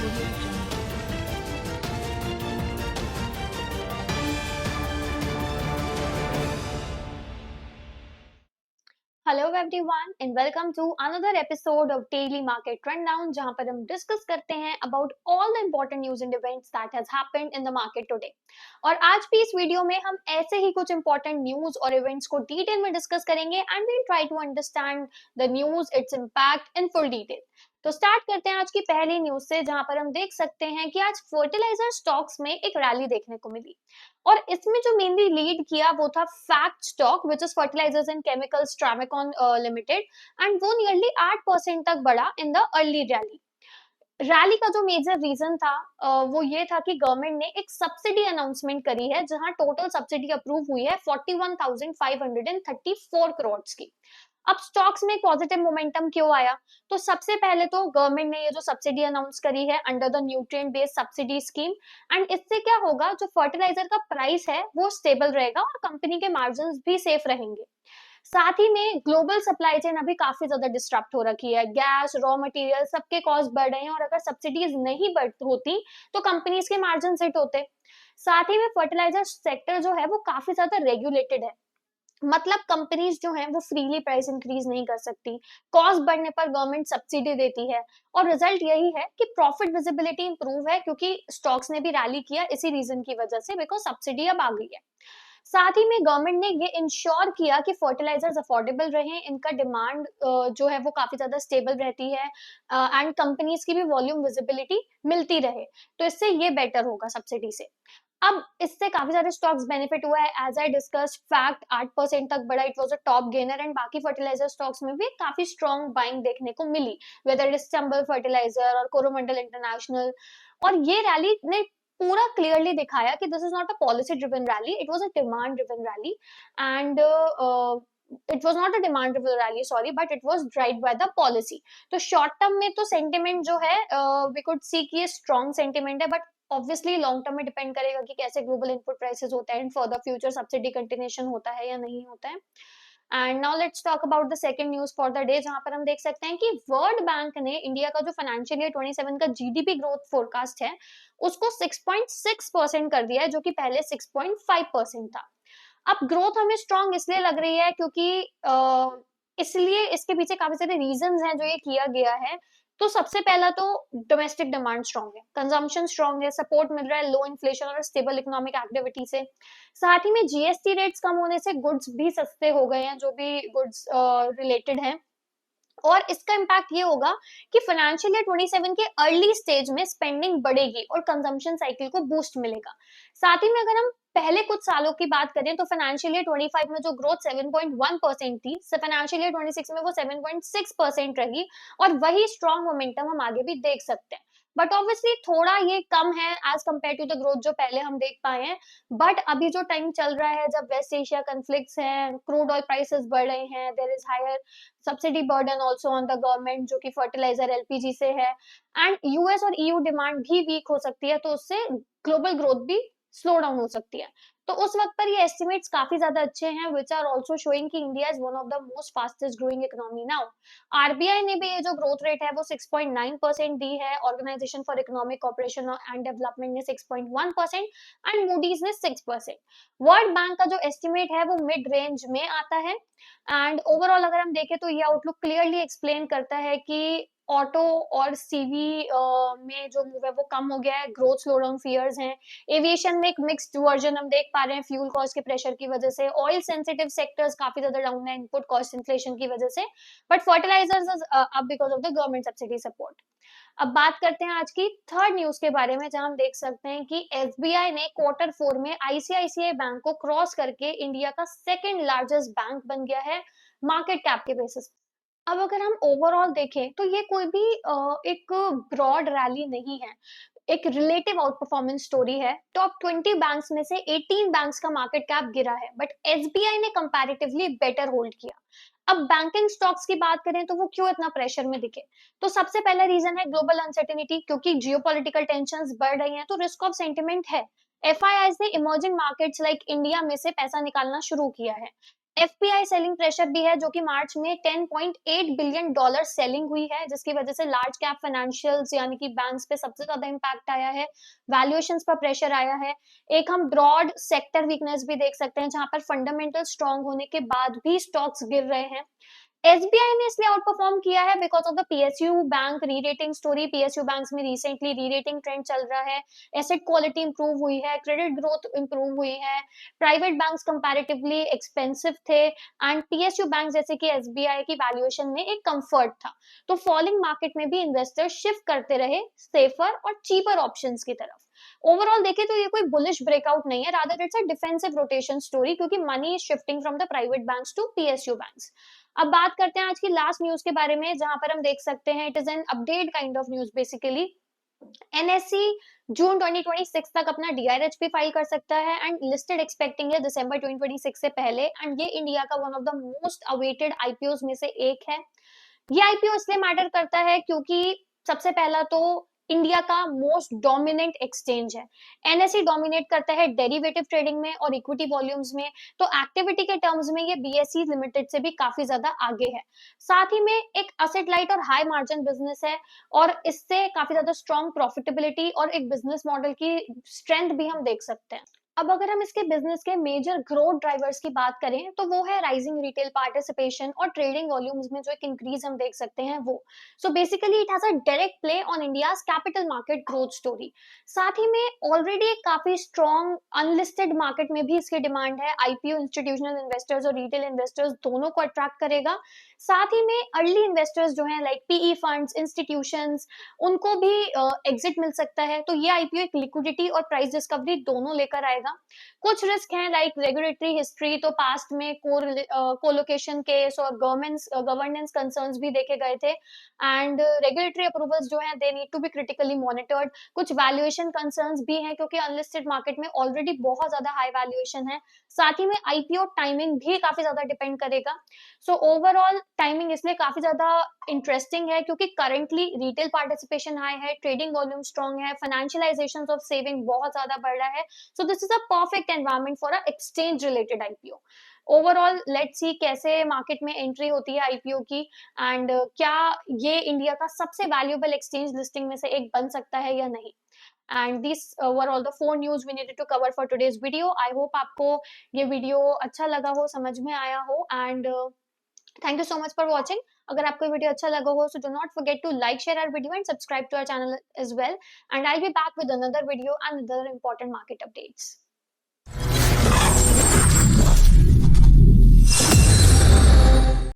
Audio Jungle. Hello everyone and welcome to another episode of daily market rundown, जहां पर हम discuss करते हैं about all the important news and events that has happened in the market today. और आज भी इस video में हम ऐसे ही कुछ इंपॉर्टेंट न्यूज और इवेंट्स को डिटेल में डिस्कस करेंगे and we'll try to understand the news, its impact in full detail. तो स्टार्ट करते हैं आज की पहली न्यूज से, जहां पर हम देख सकते हैं कि आज फर्टिलाइजर स्टॉक्स में एक रैली देखने को मिली। और इसमें जो मेनली लीड किया वो था FACT stock which is fertilisers and chemicals Travancore limited, and वो नियरली 8% तक बढ़ा in the early rally. Rally का जो मेजर रीजन था वो ये था कि गवर्नमेंट ने एक सब्सिडी अनाउंसमेंट करी है, जहां टोटल सब्सिडी अप्रूव हुई है 41,534 करोड़ की। अब स्टॉक्स में पॉजिटिव मोमेंटम क्यों आया? तो सबसे पहले तो गवर्नमेंट ने ये जो सब्सिडी अनाउंस करी है under the nutrient based subsidy scheme, and इससे क्या होगा, जो फर्टिलाइजर का प्राइस है वो स्टेबल रहेगा और कंपनी के मार्जिन भी सेफ रहेंगे। साथ ही में ग्लोबल सप्लाई चेन अभी काफी ज्यादा डिस्टर्ब हो रखी है, गैस, रॉ मटेरियल सबके कॉस्ट बढ़ रहे हैं, और अगर सब्सिडीज नहीं बढ़ होती तो कंपनीज के मार्जिन हिट होते। साथ ही में फर्टिलाइजर सेक्टर जो है वो काफी ज्यादा रेगुलेटेड है, मतलब कंपनीज जो हैं वो फ्रीली प्राइस इंक्रीज नहीं कर सकती, कॉस्ट बढ़ने पर गवर्नमेंट सब्सिडी देती है। और रिजल्ट यही है कि प्रॉफिट विजिबिलिटी इंप्रूव है, क्योंकि स्टॉक्स ने भी रैली किया इसी रीजन की वजह से, बिकॉज सब्सिडी अब आ गई है। साथ ही में गवर्नमेंट ने ये इंश्योर किया कि फर्टिलाइजर्स अफोर्डेबल रहे, इनका डिमांड जो है वो काफी ज्यादा स्टेबल रहती है, एंड कंपनीज की भी वॉल्यूम विजिबिलिटी मिलती रहे। तो इससे ये बेटर होगा सब्सिडी से। अब इससे काफी सारे स्टॉक्स बेनिफिट हुआ है, एज आई डिस्कस्ड फैक्ट 8% तक बढ़ा, it was a top gainer, and बाकी फर्टिलाइजर स्टॉक्स में भी काफी स्ट्रॉन्ग बाइंग देखने को मिली, whether it is Chambal fertiliser और कोरोमंडल इंटरनेशनल। और ये रैली ने पूरा क्लियरली दिखाया कि this is not a policy driven rally, it was a demand driven rally, and it was not a demand driven rally, sorry, but it was drive by the policy. तो short term में तो sentiment जो है we could see कि ये strong sentiment है, but obviously long term में depend करेगा कि कैसे ग्लोबल इनपुट प्राइसेस होता है and for the future subsidy continuation होता है या नहीं होता है। And now let's talk about the second news for the day, जहां पर हम देख सकते हैं कि वर्ल्ड बैंक ने इंडिया का जो फाइनेंशियल ईयर 27 का जीडीपी ग्रोथ फोरकास्ट है उसको 6.6% कर दिया है, जो कि पहले 6.5% था। अब ग्रोथ हमें स्ट्रॉन्ग इसलिए लग रही है क्योंकि इसलिए इसके पीछे काफी सारे रीजंस हैं जो ये किया गया है। तो सबसे पहला तो डोमेस्टिक डिमांड स्ट्रॉन्ग है, कंजम्पशन स्ट्रॉन्ग है, सपोर्ट मिल रहा है लो इन्फ्लेशन और स्टेबल इकोनॉमिक एक्टिविटी से। साथ ही में जीएसटी रेट्स कम होने से गुड्स भी सस्ते हो गए हैं, जो भी गुड्स रिलेटेड हैं। और इसका इम्पैक्ट ये होगा कि फाइनेंशियल ईयर 27 के अर्ली स्टेज में स्पेंडिंग बढ़ेगी और कंजम्पशन साइकिल को बूस्ट मिलेगा। साथ ही में अगर हम पहले कुछ सालों की बात करें तो फाइनेंशियल ईयर 25 में जो ग्रोथ 7.1% थी, फाइनेंशियल ईयर 26 में वो 7.6% रही, और वही स्ट्रॉन्ग मोमेंटम हम आगे भी देख सकते हैं। बट ऑब्वियसली थोड़ा ये कम है as compared to the growth जो पहले हम देख पाए हैं। बट अभी जो टाइम चल रहा है जब वेस्ट एशिया कन्फ्लिक्ट्स हैं, क्रूड ऑयल प्राइसेस बढ़ रहे हैं, there is higher subsidy burden also on the government जो कि फर्टिलाइजर एलपीजी से है, एंड यूएस और ईयू डिमांड भी वीक हो सकती है, तो उससे ग्लोबल ग्रोथ भी स्लो डाउन हो सकती है। तो उस वक्त पर ये एस्टिमेट्स काफी ज्यादा अच्छे हैं, विच आर ऑल्सो शोइंग कि India is one of the most fastest growing economy now. RBI ने भी ये जो ग्रोथ रेट है वो 6.9% दी है, organisation for economic cooperation and development ने 6.1% एंड मूडीज ने 6%। वर्ल्ड बैंक का जो एस्टिमेट है वो मिड रेंज में आता है। एंड ओवरऑल अगर हम देखें तो ये आउटलुक क्लियरली एक्सप्लेन करता है कि ऑटो और सीवी में जो मूव है वो कम हो गया है, ग्रोथ स्लोडाउन फियर्स हैं। एविएशन में एक मिक्स्ड वर्जन हम देख पा रहे हैं फ्यूल कॉस्ट के प्रेशर की वजह से, ऑयल सेंसिटिव सेक्टर्स काफी ज्यादा डाउन है इनपुट कॉस्ट इन्फ्लेशन की वजह से, but fertilisers up because of the government subsidy support. अब बात करते हैं आज की थर्ड न्यूज के बारे में, जहां हम देख सकते हैं कि एसबीआई ने क्वार्टर 4 में आईसीआईसीआई बैंक को क्रॉस करके इंडिया का सेकंड लार्जेस्ट बैंक बन गया है मार्केट कैप के बेसिस। अब अगर हम ओवरऑल देखें तो ये कोई भी एक ब्रॉड रैली नहीं है, एक रिलेटिव आउट परफॉर्मेंस स्टोरी है। टॉप 20 बैंक्स में से 18 बैंक्स का मार्केट कैप गिरा है, बट एसबीआई ने कंपैरेटिवली बेटर होल्ड किया। अब बैंकिंग स्टॉक्स की बात करें तो वो क्यों इतना प्रेशर में दिखे? तो सबसे पहला रीजन है ग्लोबल अनसर्टेनिटी, क्योंकि जियोपॉलिटिकल टेंशंस बढ़ रही हैं तो रिस्क ऑफ सेंटिमेंट है। एफआईआईज ने इमर्जिंग मार्केट्स लाइक इंडिया में से पैसा निकालना शुरू किया है। एफपीआई सेलिंग प्रेशर भी है, जो कि मार्च में $10.8 बिलियन सेलिंग हुई है, जिसकी वजह से लार्ज कैप फाइनेंशियल्स यानी कि बैंक्स पे सबसे ज्यादा इम्पैक्ट आया है। वैल्यूएशंस पर प्रेशर आया है। एक हम ब्रॉड सेक्टर वीकनेस भी देख सकते हैं, जहां पर फंडामेंटल स्ट्रांग होने के बाद भी स्टॉक्स गिर रहे हैं। एसबीआई ने इसलिए आउट परफॉर्म किया है because of the PSU bank rerating story. PSU banks में रिसेंटली रीरेटिंग ट्रेंड चल रहा है, एसेट क्वालिटी इंप्रूव हुई है, क्रेडिट ग्रोथ इंप्रूव हुई है, प्राइवेट बैंक्स कंपैरेटिवली एक्सपेंसिव थे, एंड पीएसयू बैंक जैसे कि एसबीआई की वैल्यूएशन में एक कंफर्ट था। तो फॉलिंग मार्केट में भी इन्वेस्टर्स शिफ्ट करते रहे सेफर और चीपर ऑप्शंस की तरफ। ओवरऑल देखें तो ये कोई बुलिश ब्रेकआउट नहीं है, rather it's a defensive rotation story, क्योंकि money is shifting from the private banks to PSU banks. अब बात करते हैं आज की लास्ट न्यूज के बारे में, जहां पर हम देख सकते हैं it is an update kind of news basically. NSC June 2026 तक अपना डीआरएचपी फाइल कर सकता है एंड लिस्टेड एक्सपेक्टिंग है दिसंबर 2026 से पहले, एंड ये इंडिया का one of the most awaited IPO में से एक है। ये आईपीओ इसलिए मैटर करता है क्योंकि सबसे पहला तो इंडिया का मोस्ट डोमिनेंट एक्सचेंज है। एनएसई डोमिनेट करता है डेरिवेटिव ट्रेडिंग में और इक्विटी वॉल्यूम्स में, तो एक्टिविटी के टर्म्स में ये बीएसई लिमिटेड से भी काफी ज्यादा आगे है। साथ ही में एक असेट लाइट और हाई मार्जिन बिजनेस है, और इससे काफी ज्यादा स्ट्रॉन्ग प्रॉफिटेबिलिटी और एक बिजनेस मॉडल की स्ट्रेंथ भी हम देख सकते हैं। अब अगर हम इसके बिजनेस के मेजर ग्रोथ ड्राइवर्स की बात करें तो वो है राइजिंग रिटेल पार्टिसिपेशन और ट्रेडिंग वॉल्यूम्स में जो एक इंक्रीज हम देख सकते हैं वो। So basically it has a direct play on India's capital market growth story. साथ ही में ऑलरेडी एक काफी स्ट्रॉन्ग अनलिस्टेड मार्केट में भी इसकी डिमांड है। आईपीओ इंस्टीट्यूशनल इन्वेस्टर्स और रिटेल इन्वेस्टर्स दोनों को अट्रैक्ट करेगा। साथ ही में अर्ली इन्वेस्टर्स जो हैं लाइक पीई फंड्स, इंस्टीट्यूशंस, उनको भी एग्जिट मिल सकता है। तो ये आईपीओ एक लिक्विडिटी और प्राइस डिस्कवरी दोनों लेकर आएगा। कुछ रिस्क हैं लाइक रेगुलेटरी हिस्ट्री, तो पास्ट में कोलोकेशन केस और गवर्नेंस कंसर्न्स भी देखे गए थे, एंड रेगुलेटरी अप्रूवल्स जो हैं they need to be critically monitored. कुछ वैल्यूएशन कंसर्न्स भी हैं क्योंकि अनलिस्टेड मार्केट में ऑलरेडी बहुत ज्यादा हाई वैल्यूएशन है। साथ ही में आईपीओ टाइमिंग भी काफी ज्यादा डिपेंड करेगा। सो ओवरऑल टाइमिंग इसलिए काफी ज्यादा इंटरेस्टिंग है क्योंकि करंटली रिटेल पार्टिसिपेशन हाई है, ट्रेडिंग वॉल्यूम स्ट्रॉन्ग है, फाइनेंशियलाइजेशन ऑफ सेविंग बहुत ज्यादा बढ़ रहा है। So this is a perfect environment for a exchange related IPO. Overall let's see कैसे मार्केट में एंट्री होती है आईपीओ की, एंड क्या ये इंडिया का सबसे वैल्यूएबल एक्सचेंज लिस्टिंग में से एक बन सकता है या नहीं। And this were all the 4 news we needed to cover for today's video. I hope आपको ये वीडियो अच्छा लगा हो, समझ में आया हो, and thank you so much for watching. अगर आपको वीडियो अच्छा लगा हो so do not forget to like, share our video and subscribe to our channel as well, and I'll be back with another video and another important market updates.